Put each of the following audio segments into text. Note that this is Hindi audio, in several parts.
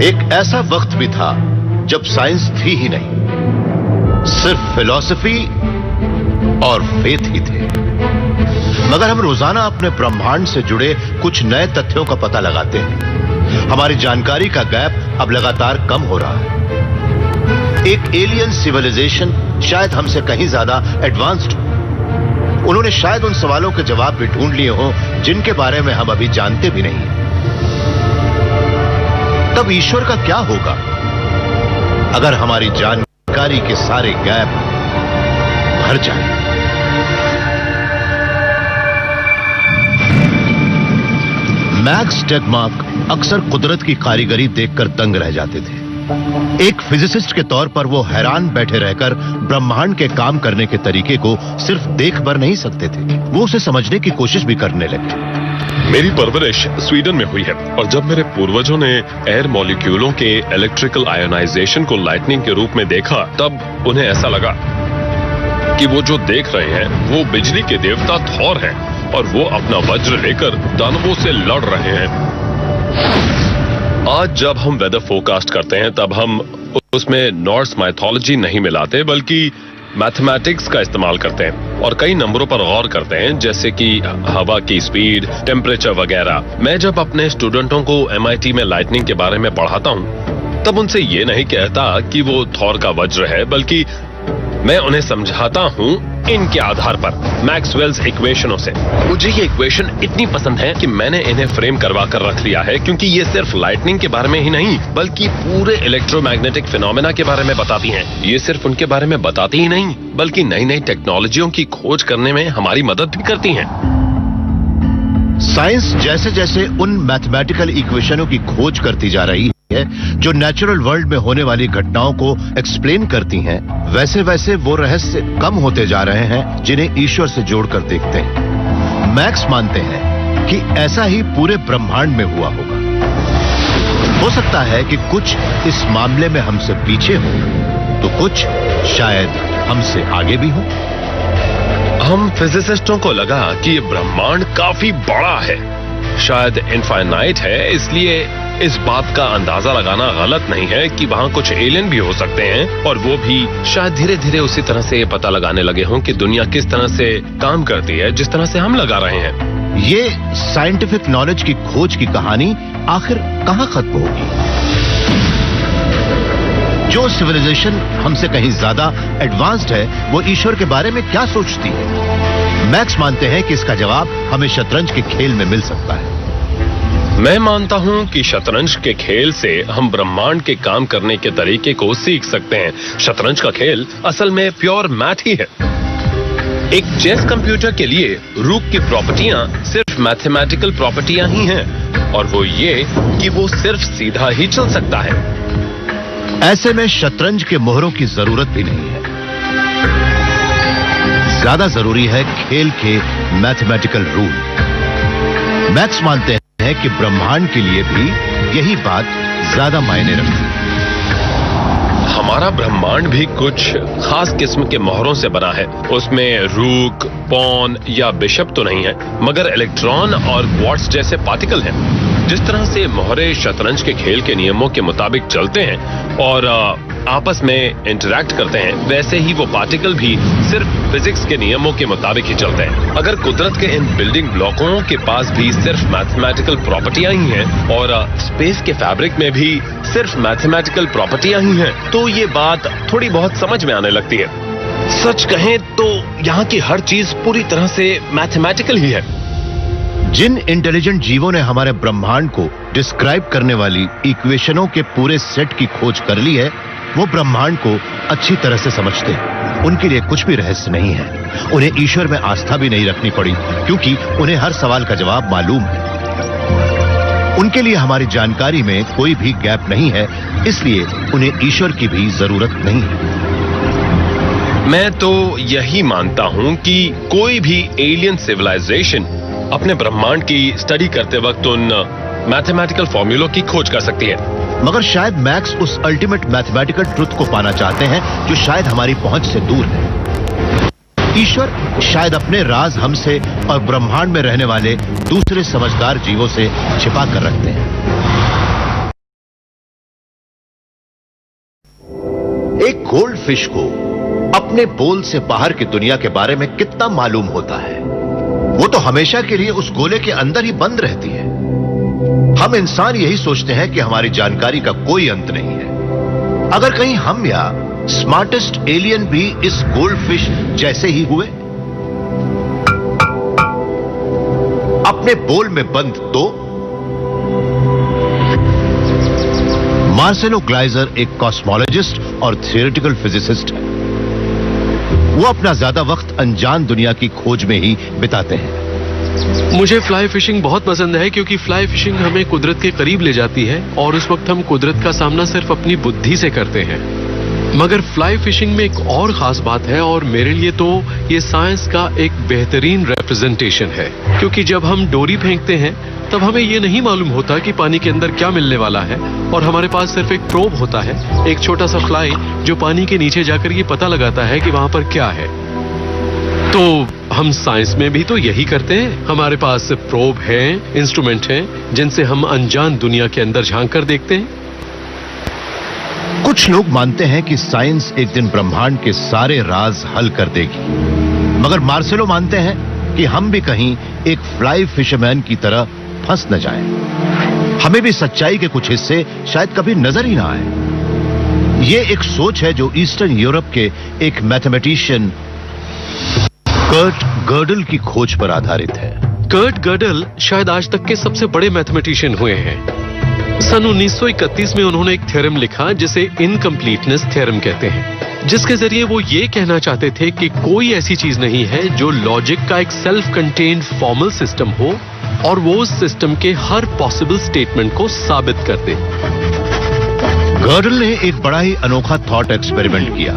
एक ऐसा वक्त भी था जब साइंस थी ही नहीं, सिर्फ फिलॉसफी और फेथ ही थे। मगर हम रोजाना अपने ब्रह्मांड से जुड़े कुछ नए तथ्यों का पता लगाते हैं। हमारी जानकारी का गैप अब लगातार कम हो रहा है। एक एलियन सिविलाइजेशन शायद हमसे कहीं ज्यादा एडवांस्ड हो। उन्होंने शायद उन सवालों के जवाब भी ढूंढ लिए हों जिनके बारे में हम अभी जानते भी नहीं। तब ईश्वर का क्या होगा अगर हमारी जानकारी के सारे गैप भर जाए? मैक्स टेगमार्क अक्सर कुदरत की कारीगरी देखकर दंग रह जाते थे। एक फिजिसिस्ट के तौर पर वो हैरान बैठे रहकर ब्रह्मांड के काम करने के तरीके को सिर्फ देख भर नहीं सकते थे, वो उसे समझने की कोशिश भी करने लगे। मेरी परवरिश स्वीडन में हुई है और जब मेरे पूर्वजों ने एयर मॉलिक्यूलों के इलेक्ट्रिकल आयोनाइजेशन को लाइटनिंग के रूप में देखा, तब उन्हें ऐसा लगा कि वो जो देख रहे हैं वो बिजली के देवता थॉर हैं और वो अपना वज्र लेकर दानवों से लड़ रहे हैं। आज जब हम वेदर फोरकास्ट करते हैं तब हम उसमें नॉर्स माइथोलॉजी नहीं मिलाते बल्कि मैथमेटिक्स का इस्तेमाल करते हैं और कई नंबरों पर गौर करते हैं, जैसे कि हवा की स्पीड, टेम्परेचर वगैरह। मैं जब अपने स्टूडेंटों को MIT में लाइटनिंग के बारे में पढ़ाता हूं तब उनसे ये नहीं कहता कि वो थॉर का वज्र है, बल्कि मैं उन्हें समझाता हूं इनके आधार पर, मैक्सवेल्स इक्वेशनों से। मुझे ये इक्वेशन इतनी पसंद है कि मैंने इन्हें फ्रेम करवा कर रख लिया है, क्योंकि ये सिर्फ लाइटनिंग के बारे में ही नहीं बल्कि पूरे इलेक्ट्रोमैग्नेटिक फिनोमेना के बारे में बताती हैं। ये सिर्फ उनके बारे में बताती ही नहीं बल्कि नई नई टेक्नोलॉजियों की खोज करने में हमारी मदद भी करती हैं। साइंस जैसे जैसे उन मैथमेटिकल इक्वेशनों की खोज करती जा रही है जो नेचुरल वर्ल्ड में होने वाली घटनाओं को एक्सप्लेन करती हैं, वैसे वैसे वो रहस्य कम होते जा रहे हैं जिन्हें ईश्वर से जोड़कर देखते हैं। मैक्स मानते हैं कि ऐसा ही पूरे ब्रह्मांड में हुआ होगा। हो सकता है कि कुछ इस मामले में हमसे पीछे हो तो कुछ शायद हमसे आगे भी हो। हम फिजिसिस्टों को लगा कि ये ब्रह्मांड काफी बड़ा है, शायद इनफाइनाइट है, इसलिए इस बात का अंदाजा लगाना गलत नहीं है कि वहाँ कुछ एलियन भी हो सकते हैं और वो भी शायद धीरे धीरे उसी तरह से ये पता लगाने लगे हों कि दुनिया किस तरह से काम करती है जिस तरह से हम लगा रहे हैं। ये साइंटिफिक नॉलेज की खोज की कहानी आखिर कहाँ खत्म होगी? जो सिविलाइजेशन हमसे कहीं ज्यादा एडवांस्ड है वो ईश्वर के बारे में क्या सोचती है? मैक्स मानते हैं कि इसका जवाब हमें शतरंज के खेल में मिल सकता है। मैं मानता हूं कि शतरंज के खेल से हम ब्रह्मांड के काम करने के तरीके को सीख सकते हैं। शतरंज का खेल असल में प्योर मैथ ही है। एक चेस कंप्यूटर के लिए रूक की प्रॉपर्टियां सिर्फ मैथमेटिकल प्रॉपर्टियां ही हैं और वो ये कि वो सिर्फ सीधा ही चल सकता है। ऐसे में शतरंज के मोहरों की जरूरत भी नहीं है। ज्यादा जरूरी है खेल के मैथमेटिकल रूल। मैक्स मानते हैं कि ब्रह्मांड के लिए भी यही बात ज्यादा मायने रखती है। हमारा ब्रह्मांड भी कुछ खास किस्म के मोहरों से बना है। उसमें रूक, पॉन या बिशप तो नहीं है, मगर इलेक्ट्रॉन और क्वार्ट्ज जैसे पार्टिकल हैं। जिस तरह से मोहरे शतरंज के खेल के नियमों के मुताबिक चलते हैं और आपस में इंटरैक्ट करते हैं, वैसे ही वो पार्टिकल भी सिर्फ फिजिक्स के नियमों के मुताबिक ही चलते हैं। अगर कुदरत के इन बिल्डिंग ब्लॉकों के पास भी सिर्फ मैथमेटिकल प्रॉपर्टियां ही हैं और स्पेस के फैब्रिक में भी सिर्फ मैथमेटिकल प्रॉपर्टियां ही हैं, तो ये बात थोड़ी बहुत समझ में आने लगती है। सच कहें तो यहाँ की हर चीज पूरी तरह से मैथमेटिकल ही है। जिन इंटेलिजेंट जीवों ने हमारे ब्रह्मांड को डिस्क्राइब करने वाली इक्वेशनों के पूरे सेट की खोज कर ली है, वो ब्रह्मांड को अच्छी तरह से समझते हैं। उनके लिए कुछ भी रहस्य नहीं है। उन्हें ईश्वर में आस्था भी नहीं रखनी पड़ी क्योंकि उन्हें हर सवाल का जवाब मालूम है। उनके लिए हमारी जानकारी में कोई भी गैप नहीं है, इसलिए उन्हें ईश्वर की भी जरूरत नहीं है। मैं तो यही मानता हूं कि कोई भी एलियन सिविलाइजेशन अपने ब्रह्मांड की स्टडी करते वक्त उन मैथमेटिकल फॉर्मूलों की खोज कर सकती है। मगर शायद मैक्स उस अल्टीमेट मैथमेटिकल ट्रुथ को पाना चाहते हैं जो शायद हमारी पहुंच से दूर है। ईश्वर शायद अपने राज हमसे और ब्रह्मांड में रहने वाले दूसरे समझदार जीवों से छिपा कर रखते हैं। एक गोल्ड फिश को अपने बोल से बाहर की दुनिया के बारे में कितना मालूम होता है? वो तो हमेशा के लिए उस गोले के अंदर ही बंद रहती है। हम इंसान यही सोचते हैं कि हमारी जानकारी का कोई अंत नहीं है। अगर कहीं हम या स्मार्टेस्ट एलियन भी इस गोल्ड फिश जैसे ही हुए, अपने बोल में बंद, तो मार्सेलो ग्लाइजर एक कॉस्मोलॉजिस्ट और थियोरेटिकल फिजिसिस्ट है। वो अपना ज्यादा वक्त अनजान दुनिया की खोज में ही बिताते हैं। मुझे फ्लाई फिशिंग बहुत पसंद है क्योंकि फ्लाई फिशिंग हमें कुदरत के करीब ले जाती है और उस वक्त हम कुदरत का सामना सिर्फ अपनी बुद्धि से करते हैं। मगर फ्लाई फिशिंग में एक और खास बात है और मेरे लिए तो ये साइंस का एक बेहतरीन रिप्रेजेंटेशन है, क्योंकि जब हम डोरी फेंकते हैं तब हमें ये नहीं मालूम होता कि पानी के अंदर क्या मिलने वाला है और हमारे पास सिर्फ एक प्रोब होता है, एक छोटा सा फ्लाई जो पानी के नीचे जाकर ये पता लगाता है कि वहां पर क्या है। तो हम साइंस में भी तो यही करते हैं। हमारे पास प्रोब है, इंस्ट्रूमेंट हैं जिनसे हम अनजान दुनिया के अंदर झांक कर देखते हैं। कुछ लोग मानते हैं कि साइंस एक दिन ब्रह्मांड के सारे राज हल कर देगी, मगर मार्सेलो मानते हैं कि हम भी कहीं एक फ्लाई फिशरमैन की तरह फंस न जाएं। हमें भी सच्चाई के कुछ हिस्से शायद कभी नजर ही ना आए। ये एक सोच है जो ईस्टर्न यूरोप के एक मैथमेटिशियन कर्ट गर्डल की खोज पर आधारित है। कर्ट गर्डल शायद आज तक के सबसे बड़े मैथमेटिशियन हुए हैं। सन 1931 में उन्होंने एक थ्योरम लिखा जिसे इनकम्प्लीटनेस थ्योरम कहते हैं, जिसके जरिए वो ये कहना चाहते थे कि कोई ऐसी चीज नहीं है जो लॉजिक का एक सेल्फ कंटेन्ड फॉर्मल सिस्टम हो और वो उस सिस्टम के हर पॉसिबल स्टेटमेंट को साबित कर दे। गर्डल ने एक बड़ा ही अनोखा थॉट एक्सपेरिमेंट किया।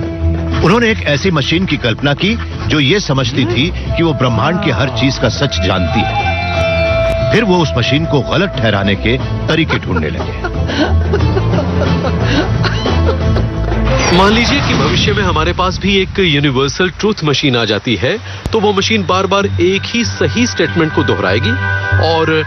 उन्होंने एक ऐसी मशीन की कल्पना की जो ये समझती थी कि वो ब्रह्मांड की हर चीज का सच जानती है। फिर वो उस मशीन को गलत ठहराने के तरीके ढूंढने लगे। मान लीजिए कि भविष्य में हमारे पास भी एक यूनिवर्सल ट्रूथ मशीन आ जाती है, तो वो मशीन बार बार एक ही सही स्टेटमेंट को दोहराएगी और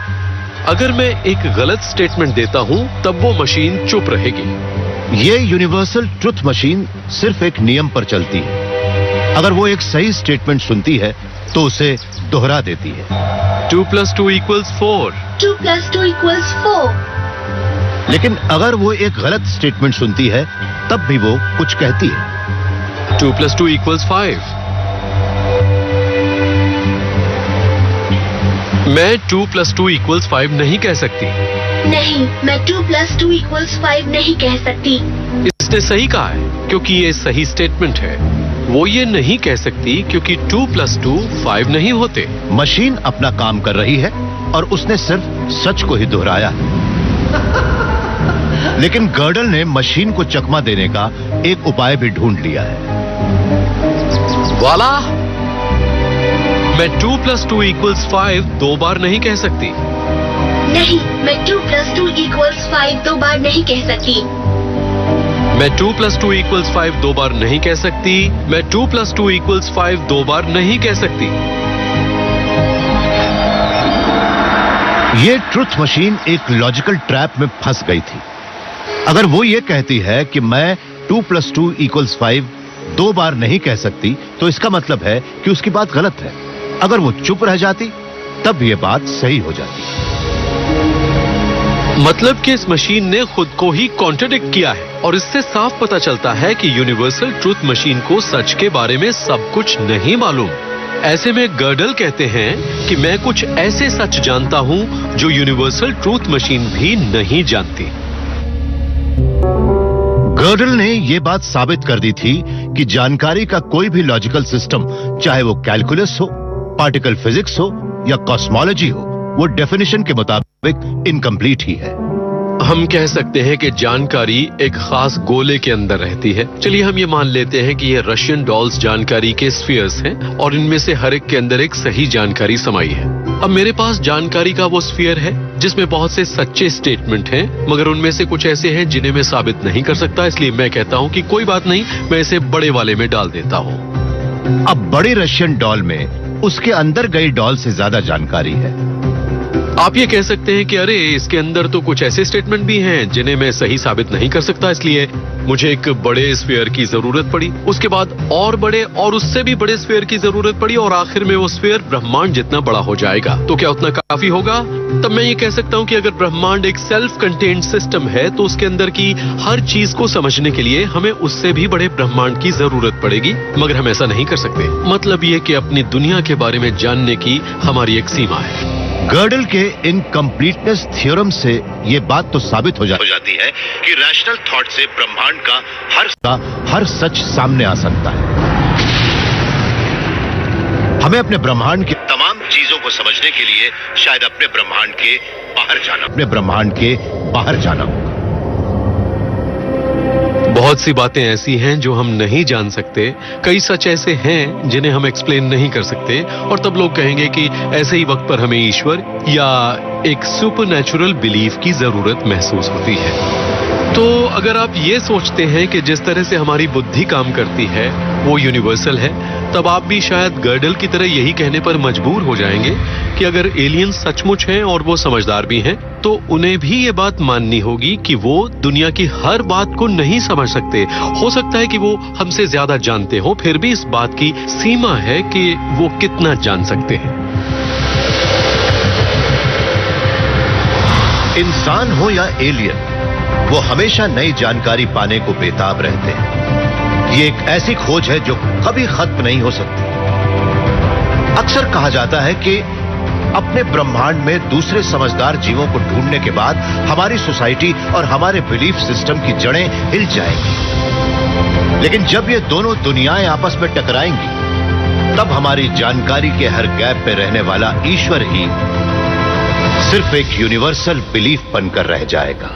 अगर मैं एक गलत स्टेटमेंट देता हूं तब वो मशीन चुप रहेगी। ये यूनिवर्सल ट्रूथ मशीन सिर्फ एक नियम पर चलती है। अगर वो एक सही स्टेटमेंट सुनती है तो उसे दोहरा देती है। 2 + 2 = 4। 2 + 2 = 4। लेकिन अगर वो एक गलत स्टेटमेंट सुनती है तब भी वो कुछ कहती है। 2 + 2 = 5। मैं 2 + 2 = 5 नहीं कह सकती। नहीं, मैं 2 + 2 = 5 नहीं कह सकती। इसने सही कहा है क्योंकि ये सही स्टेटमेंट है। वो ये नहीं कह सकती क्योंकि 2 + 2 5 नहीं होते। मशीन अपना काम कर रही है और उसने सिर्फ सच को ही दोहराया है। लेकिन गर्डल ने मशीन को चकमा देने का एक उपाय भी ढूंढ लिया है। वाला! मैं 2 + 2 = 5 2 बार नहीं कह सकती। नहीं, मैं 2 + 2 = 5 2 बार नहीं कह सकती। मैं 2 + 2 = 5 2 बार नहीं कह सकती। मैं 2 + 2 = 5 2 बार नहीं कह सकती। ये ट्रुथ मशीन एक लॉजिकल ट्रैप में फंस गई थी। अगर वो ये कहती है कि मैं 2 + 2 = 5 2 बार नहीं कह सकती, तो इसका मतलब है कि उसकी बात गलत है। अगर वो चुप रह जाती तब ये बात सही हो जाती। मतलब कि इस मशीन ने खुद को ही कॉन्ट्रडिक्ट किया है और इससे साफ पता चलता है कि यूनिवर्सल ट्रूथ मशीन को सच के बारे में सब कुछ नहीं मालूम। ऐसे में गर्डल कहते हैं कि मैं कुछ ऐसे सच जानता हूं जो यूनिवर्सल ट्रूथ मशीन भी नहीं जानती। गर्डल ने यह बात साबित कर दी थी कि जानकारी का कोई भी लॉजिकल सिस्टम, चाहे वो कैलकुलस हो, पार्टिकल फिजिक्स हो या कॉस्मोलॉजी हो, वो डेफिनेशन के मुताबिक इनकम्प्लीट ही है। हम कह सकते हैं कि जानकारी एक खास गोले के अंदर रहती है। चलिए हम ये मान लेते हैं कि ये रशियन डॉल्स जानकारी के स्फीयर्स हैं और इनमें से हर एक के अंदर एक सही जानकारी समाई है। अब मेरे पास जानकारी का वो स्फीयर है जिसमें बहुत से सच्चे स्टेटमेंट हैं, मगर उनमें से कुछ ऐसे हैं जिन्हें मैं साबित नहीं कर सकता। इसलिए मैं कहता हूं कि कोई बात नहीं, मैं इसे बड़े वाले में डाल देता हूं। अब बड़ी रशियन डॉल में उसके अंदर गई डॉल से ज्यादा जानकारी है। आप ये कह सकते हैं कि अरे इसके अंदर तो कुछ ऐसे स्टेटमेंट भी हैं जिन्हें मैं सही साबित नहीं कर सकता, इसलिए मुझे एक बड़े स्फीयर की जरूरत पड़ी, उसके बाद और बड़े और उससे भी बड़े स्फीयर की जरूरत पड़ी और आखिर में वो स्फीयर ब्रह्मांड जितना बड़ा हो जाएगा। तो क्या उतना काफी होगा? तब मैं ये कह सकता हूँ कि अगर ब्रह्मांड एक सेल्फ कंटेन्ड सिस्टम है तो उसके अंदर की हर चीज को समझने के लिए हमें उससे भी बड़े ब्रह्मांड की जरूरत पड़ेगी, मगर हम ऐसा नहीं कर सकते। मतलब ये कि अपनी दुनिया के बारे में जानने की हमारी एक सीमा है। गर्डल के इनकम्प्लीटनेस थ्योरम से ये बात तो साबित हो जाती है कि रैशनल थॉट से ब्रह्मांड का हर सच सामने आ सकता है। हमें अपने ब्रह्मांड की तमाम चीजों को समझने के लिए शायद अपने ब्रह्मांड के बाहर जाना होगा। बहुत सी बातें ऐसी हैं जो हम नहीं जान सकते, कई सच ऐसे हैं जिन्हें हम एक्सप्लेन नहीं कर सकते, और तब लोग कहेंगे कि ऐसे ही वक्त पर हमें ईश्वर या एक सुपरनैचुरल बिलीफ की जरूरत महसूस होती है। तो अगर आप ये सोचते हैं कि जिस तरह से हमारी बुद्धि काम करती है वो यूनिवर्सल है, तब आप भी शायद गर्डल की तरह यही कहने पर मजबूर हो जाएंगे कि अगर एलियंस सचमुच हैं और वो समझदार भी हैं, तो उन्हें भी ये बात माननी होगी कि वो दुनिया की हर बात को नहीं समझ सकते। हो सकता है कि वो हमसे ज्यादा जानते हो, फिर भी इस बात की सीमा है कि वो कितना जान सकते हैं। इंसान हो या एलियन, वो हमेशा नई जानकारी पाने को बेताब रहते हैं। ये एक ऐसी खोज है जो कभी खत्म नहीं हो सकती। अक्सर कहा जाता है कि अपने ब्रह्मांड में दूसरे समझदार जीवों को ढूंढने के बाद हमारी सोसाइटी और हमारे बिलीफ सिस्टम की जड़ें हिल जाएंगी। लेकिन जब ये दोनों दुनियाएं आपस में टकराएंगी, तब हमारी जानकारी के हर गैप पे रहने वाला ईश्वर ही सिर्फ एक यूनिवर्सल बिलीफ बनकर रह जाएगा।